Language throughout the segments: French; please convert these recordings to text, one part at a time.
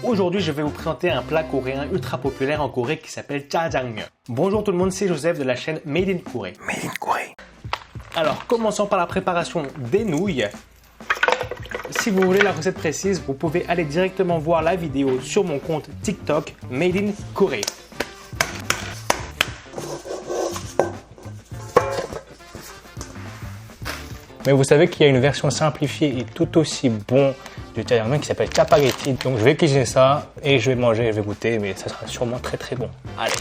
Aujourd'hui, je vais vous présenter un plat coréen ultra populaire en Corée qui s'appelle Jjajangmyeon. Bonjour tout le monde, c'est Joseph de la chaîne Made in Corée. Made in Corée. Alors, commençons par la préparation des nouilles. Si vous voulez la recette précise, vous pouvez aller directement voir la vidéo sur mon compte TikTok Made in Corée. Mais vous savez qu'il y a une version simplifiée et tout aussi bon du jjajangmyeon qui s'appelle Chapagetti. Donc je vais cuisiner ça et je vais manger, je vais goûter, mais ça sera sûrement très très bon. Allez.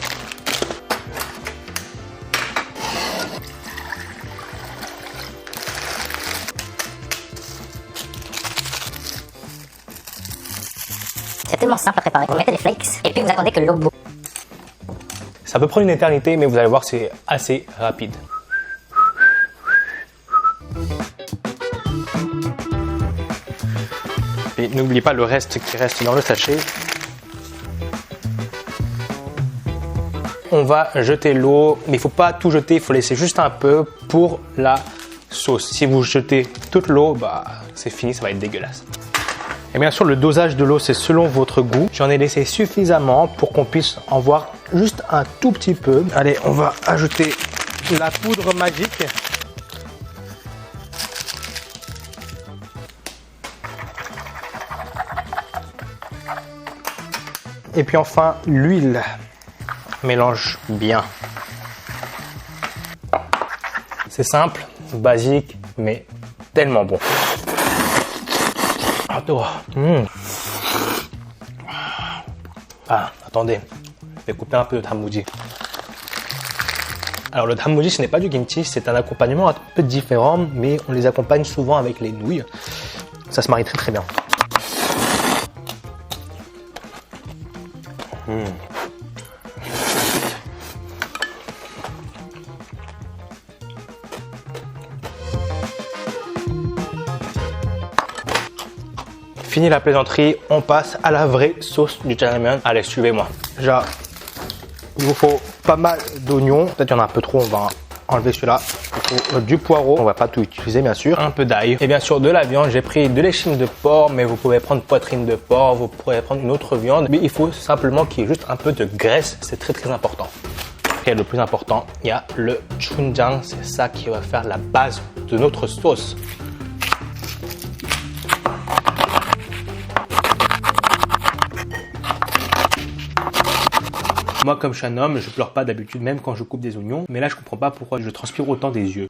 C'est tellement simple à préparer. Vous mettez des flakes et puis vous attendez que l'eau boue. Ça peut prendre une éternité, mais vous allez voir, c'est assez rapide. Et n'oubliez pas le reste qui reste dans le sachet. On va jeter l'eau, mais il ne faut pas tout jeter, il faut laisser juste un peu pour la sauce. Si vous jetez toute l'eau, bah, c'est fini, ça va être dégueulasse. Et bien sûr, le dosage de l'eau, c'est selon votre goût. J'en ai laissé suffisamment pour qu'on puisse en voir juste un tout petit peu. Allez, on va ajouter la poudre magique. Et puis enfin, l'huile. Mélange bien. C'est simple, basique, mais tellement bon. Ah, attendez, je vais couper un peu de 단무지. Alors le 단무지, ce n'est pas du kimchi, c'est un accompagnement un peu différent, mais on les accompagne souvent avec les nouilles. Ça se marie très très bien. Fini la plaisanterie, on passe à la vraie sauce du jjajangmyeon. Allez, suivez-moi. Déjà, il vous faut pas mal d'oignons. Peut-être qu'il y en a un peu trop, on va enlever celui-là. Il faut du poireau, on va pas tout utiliser bien sûr. Un peu d'ail et bien sûr de la viande. J'ai pris de l'échine de porc, mais vous pouvez prendre poitrine de porc, vous pourrez prendre une autre viande. Mais il faut simplement qu'il y ait juste un peu de graisse, c'est très très important. Et le plus important, il y a le chunjang, c'est ça qui va faire la base de notre sauce. Moi, comme je suis un homme, je pleure pas d'habitude, même quand je coupe des oignons. Mais là, je comprends pas pourquoi je transpire autant des yeux.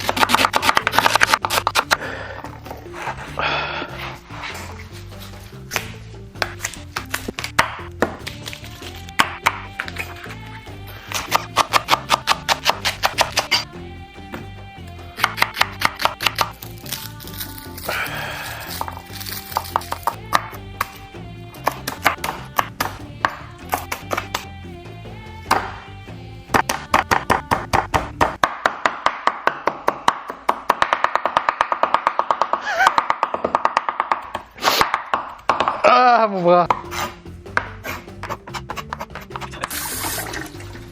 Ah, mon bras.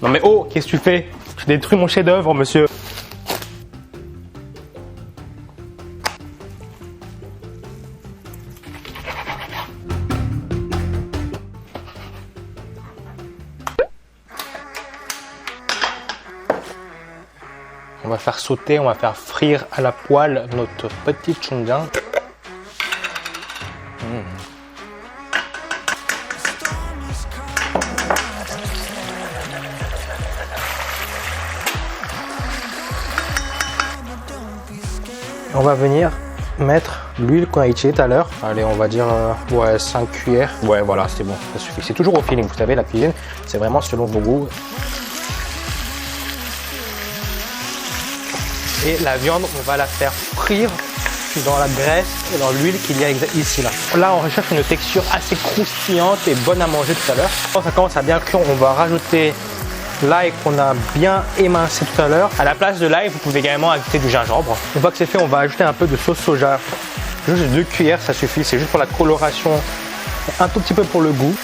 Non mais oh, qu'est-ce que tu fais? Tu détruis mon chef-d'œuvre, monsieur. On va faire sauter, on va faire frire à la poêle notre petit chunjang. On va venir mettre l'huile qu'on a utilisée tout à l'heure. Allez, on va dire ouais, 5 cuillères. Ouais, voilà, c'est bon, ça suffit. C'est toujours au feeling, vous savez, la cuisine, c'est vraiment selon vos goûts. Et la viande, on va la faire frire dans la graisse et dans l'huile qu'il y a ici. Là, on recherche une texture assez croustillante et bonne à manger tout à l'heure. Quand ça commence à bien cuire, on va rajouter l'ail qu'on a bien émincé tout à l'heure. À la place de l'ail, vous pouvez également ajouter du gingembre. Une fois que c'est fait, on va ajouter un peu de sauce soja. Juste 2 cuillères, ça suffit. C'est juste pour la coloration, un tout petit peu pour le goût.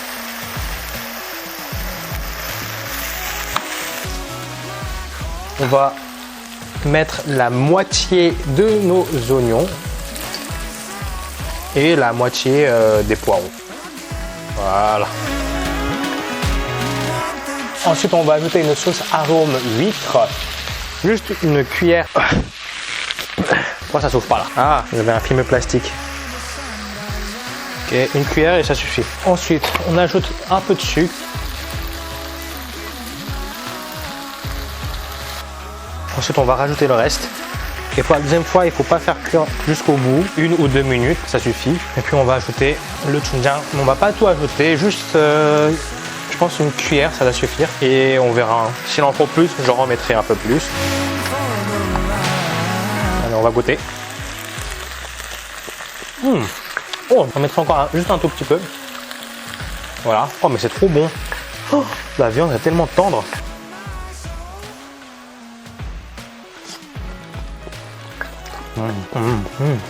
On va mettre la moitié de nos oignons et la moitié des poireaux. Voilà. Ensuite, on va ajouter une sauce arôme huître. Juste une cuillère. Pourquoi ça s'ouvre pas là? Ah, j'avais un film plastique. Ok, une cuillère et ça suffit. Ensuite, on ajoute un peu de sucre. Ensuite, on va rajouter le reste. Et pour la deuxième fois, il ne faut pas faire cuire jusqu'au bout, 1 ou 2 minutes, ça suffit. Et puis on va ajouter le chunjang. On va pas tout ajouter, juste, je pense une cuillère, ça va suffire. Et on verra. Hein. S'il en faut plus, j'en remettrai un peu plus. Allez, on va goûter. Oh, on mettra encore juste un tout petit peu. Voilà. Oh, mais c'est trop bon. Oh, la viande est tellement tendre.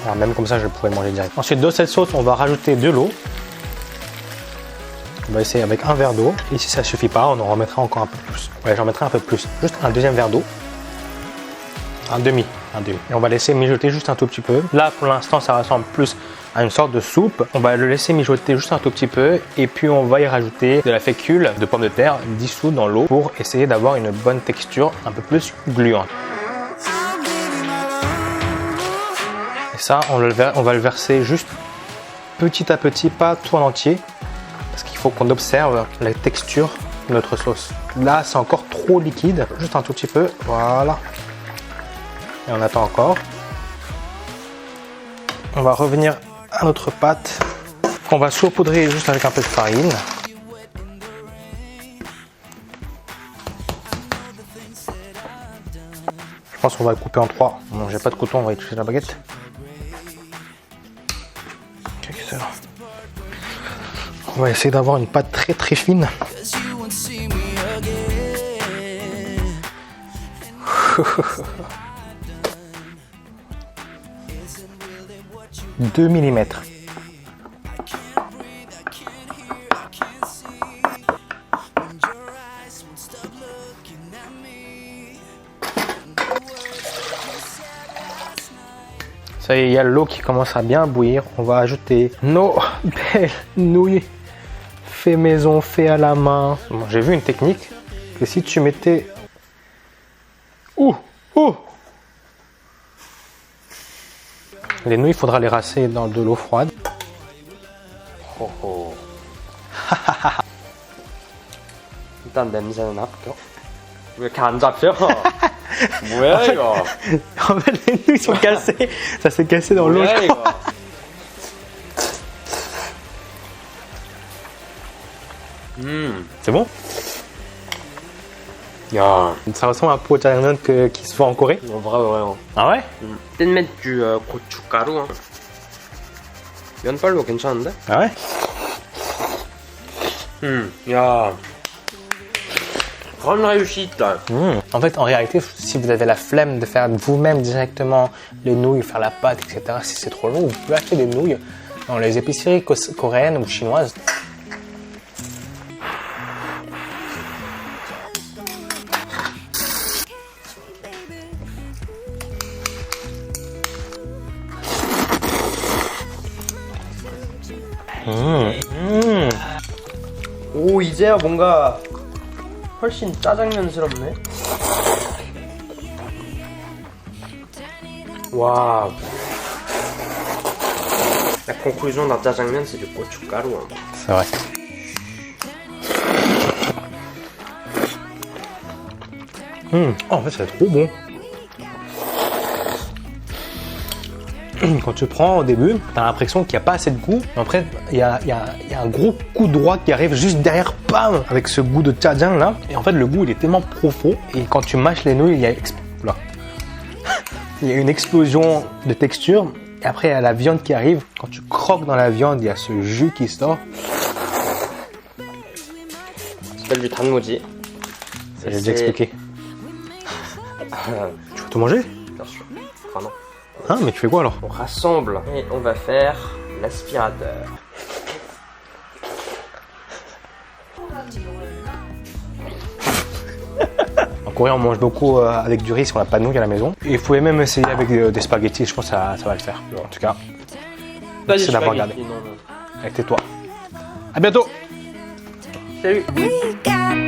Alors même comme ça, je pourrais manger direct. Ensuite, de cette sauce, on va rajouter de l'eau. On va essayer avec un verre d'eau. Et si ça suffit pas, on en remettra encore un peu plus. Ouais, j'en mettrai un peu plus. Juste un deuxième verre d'eau. Un demi. Et on va laisser mijoter juste un tout petit peu. Là, pour l'instant, ça ressemble plus à une sorte de soupe. On va le laisser mijoter juste un tout petit peu. Et puis, on va y rajouter de la fécule de pommes de terre dissoute dans l'eau pour essayer d'avoir une bonne texture un peu plus gluante. Et ça, on va le verser juste petit à petit, pas tout en entier. Parce qu'il faut qu'on observe la texture de notre sauce. Là, c'est encore trop liquide. Juste un tout petit peu. Voilà. Et on attend encore. On va revenir à notre pâte. On va saupoudrer juste avec un peu de farine. Je pense qu'on va le couper en 3. Non, j'ai pas de couteau, on va utiliser la baguette. On va essayer d'avoir une pâte très très fine. 2 mm. Ça y est, il y a l'eau qui commence à bien bouillir. On va ajouter nos belles nouilles fait maison, fait à la main. Bon, j'ai vu une technique que si tu mettais... Les nouilles, il faudra les rincer dans de l'eau froide. 일단 냄새는 합격. 왜 이렇게 안 잡혀? 뭐야 이거? En fait, les nouilles sont cassées. Ça s'est cassé dans l'eau. 뭐야 이거? C'est bon? 야, Ça ressemble un peu au jjajangmyeon qui se vend en Corée. vraiment. Ah ouais? 땡맥주 고춧가루. 면발도 괜찮은데? Ah ouais? 야, grande réussite. En fait, en réalité, si vous avez la flemme de faire vous-même directement les nouilles, faire la pâte, etc., si c'est trop long, vous pouvez acheter des nouilles dans les épiceries coréennes ou chinoises. 오, 이제야 뭔가 훨씬 짜장면스럽네. 와. La conclusion d'un 짜장면, c'est du gochugaru. C'est vrai. Oh, en fait, c'est trop bon. Quand tu prends au début, tu as l'impression qu'il n'y a pas assez de goût. Mais après, il y a un gros coup droit qui arrive juste derrière, bam, avec ce goût de jjajang là. Et en fait, le goût, il est tellement profond. Et quand tu mâches les nouilles, il y a une explosion de texture. Et après, il y a la viande qui arrive. Quand tu croques dans la viande, il y a ce jus qui sort. Ça s'appelle du 단무지. J'ai déjà expliqué. Tu veux tout manger? Bien sûr. Enfin non. Hein, mais tu fais quoi alors? On rassemble et on va faire l'aspirateur. En Corée, on mange beaucoup avec du riz si on n'a pas de nouilles à la maison. Et vous pouvez même essayer avec des spaghettis, je pense que ça va le faire. En tout cas, merci d'avoir regardé. Tais-toi. À bientôt! Salut. We got